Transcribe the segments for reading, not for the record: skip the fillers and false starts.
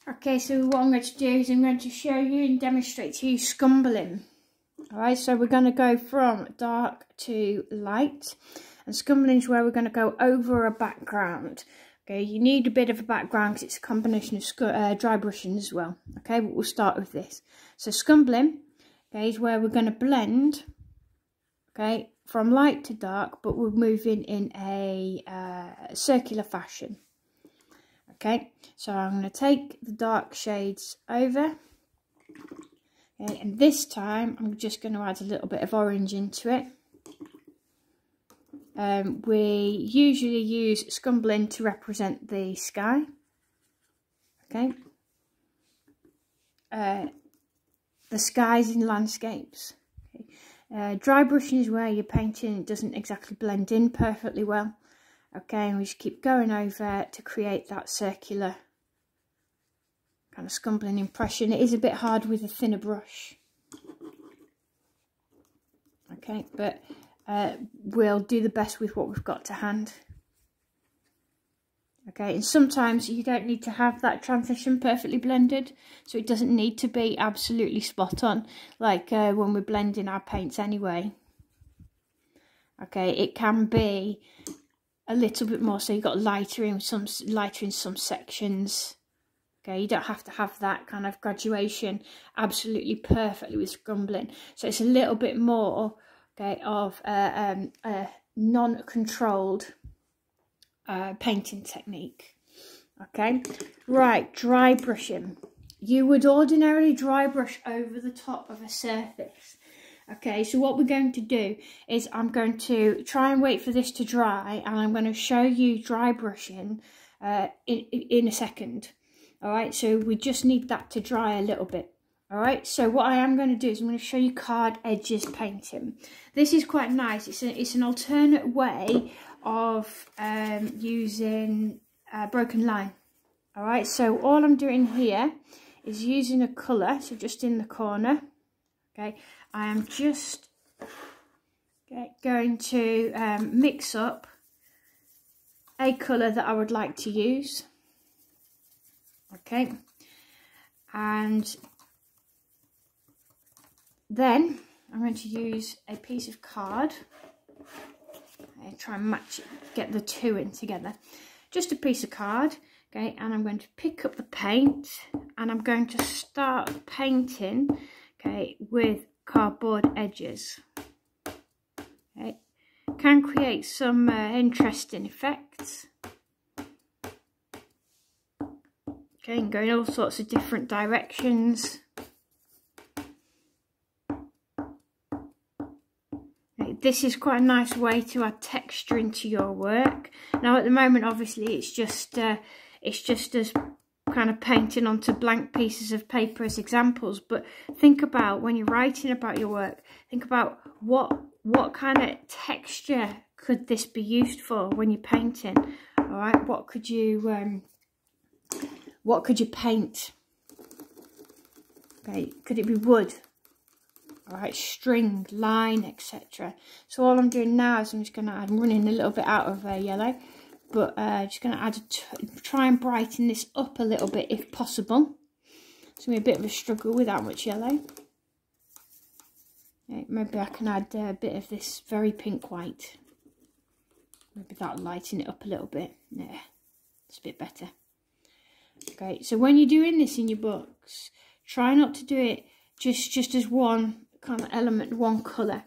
Okay, so what I'm going to do is I'm going to show you and demonstrate to you scumbling. Alright, so we're going to go from dark to light. And scumbling is where we're going to go over a background. Okay, you need a bit of a background because it's a combination of dry brushing as well. Okay, but we'll start with this. So scumbling, okay, is where we're going to blend, okay, from light to dark, but we're moving in a circular fashion. Okay, so I'm going to take the dark shades over. Okay, and this time I'm just going to add a little bit of orange into it. We usually use scumbling to represent the sky. Okay, the skies in landscapes. Okay. Dry brushing is where you're painting, it doesn't exactly blend in perfectly well. Okay, and we just keep going over to create that circular kind of scumbling impression. It is a bit hard with a thinner brush. Okay, but we'll do the best with what we've got to hand. Okay, and sometimes you don't need to have that transition perfectly blended, so it doesn't need to be absolutely spot on, like when we're blending our paints anyway. Okay, it can be a little bit more, so you've got lighter in some sections. Okay, you don't have to have that kind of graduation absolutely perfectly with scumbling. So it's a little bit more, okay, of a non-controlled painting technique. Okay, right, dry brushing. You would ordinarily dry brush over the top of a surface. Okay, so what we're going to do is I'm going to try and wait for this to dry, and I'm going to show you dry brushing in a second. Alright, so we just need that to dry a little bit. Alright, so what I am going to do is I'm going to show you card edges painting. This is quite nice. It's an alternate way of using broken line. Alright, so all I'm doing here is using a colour, so just in the corner. Okay, I am just going to mix up a colour that I would like to use. Okay, and then I'm going to use a piece of card and try and match it, get the two in together. Just a piece of card, okay, and I'm going to pick up the paint and I'm going to start painting, okay, with cardboard edges. Okay, can create some interesting effects. Okay, and go in all sorts of different directions. Okay, this is quite a nice way to add texture into your work. Now at the moment obviously it's just as kind of painting onto blank pieces of paper as examples, but think about when you're writing about your work, think about what kind of texture could this be used for when you're painting. All right, what could you paint? Okay, could it be wood? All right, string, line, etc. So all I'm doing now is I'm just going to add, I'm running a little bit out of yellow, but just going to add try and brighten this up a little bit if possible. It's going to be a bit of a struggle with that much yellow. Okay, maybe I can add a bit of this very pink white. Maybe that'll lighten it up a little bit. Yeah, it's a bit better. Okay, so when you're doing this in your books, try not to do it just as one kind of element, one colour.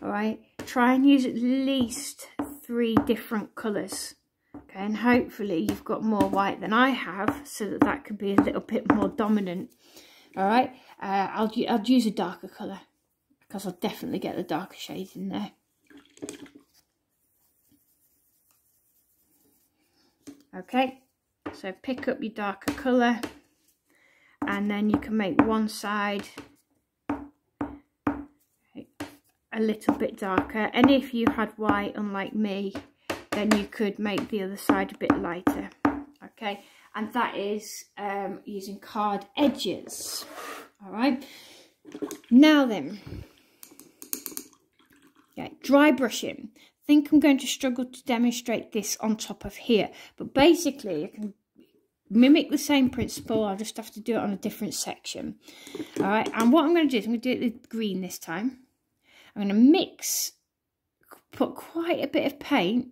All right, try and use at least 3 different colours. Okay, and hopefully you've got more white than I have, so that could be a little bit more dominant. All right, I'll use a darker colour because I'll definitely get the darker shades in there. Okay, so pick up your darker colour, and then you can make one side a little bit darker, and if you had white, unlike me, then you could make the other side a bit lighter. Okay, and that is using card edges. All right, now then, okay, dry brushing. I think I'm going to struggle to demonstrate this on top of here, but basically mimic the same principle. I'll just have to do it on a different section. All right, and what I'm going to do is I'm going to do it with green this time. I'm going to put quite a bit of paint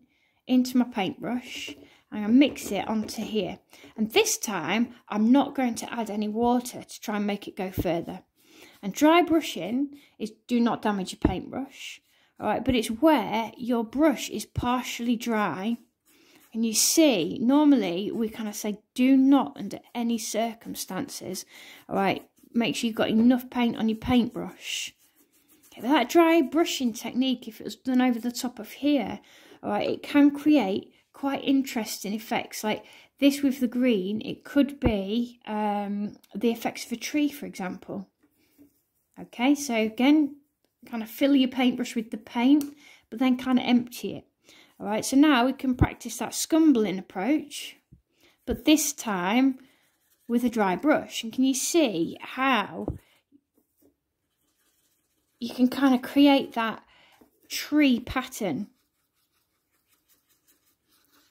into my paintbrush. I'm going to mix it onto here. And this time, I'm not going to add any water to try and make it go further. And dry brushing is do not damage your paintbrush. All right, but it's where your brush is partially dry. And you see, normally we kind of say do not under any circumstances. All right, make sure you've got enough paint on your paintbrush. Okay, that dry brushing technique, if it was done over the top of here, all right, it can create quite interesting effects. Like this with the green, it could be the effects of a tree, for example. Okay, so again, kind of fill your paintbrush with the paint, but then kind of empty it. All right, so now we can practice that scumbling approach, but this time with a dry brush. And can you see how you can kind of create that tree pattern?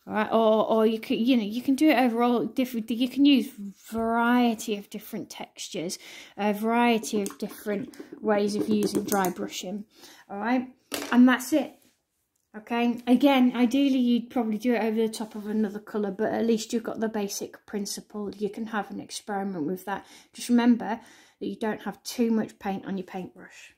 All right, or you can, you can do it over all different. You can use variety of different textures, a variety of different ways of using dry brushing. All right, and that's it. Okay, again, ideally you'd probably do it over the top of another colour, but at least you've got the basic principle. You can have an experiment with that. Just remember that you don't have too much paint on your paintbrush.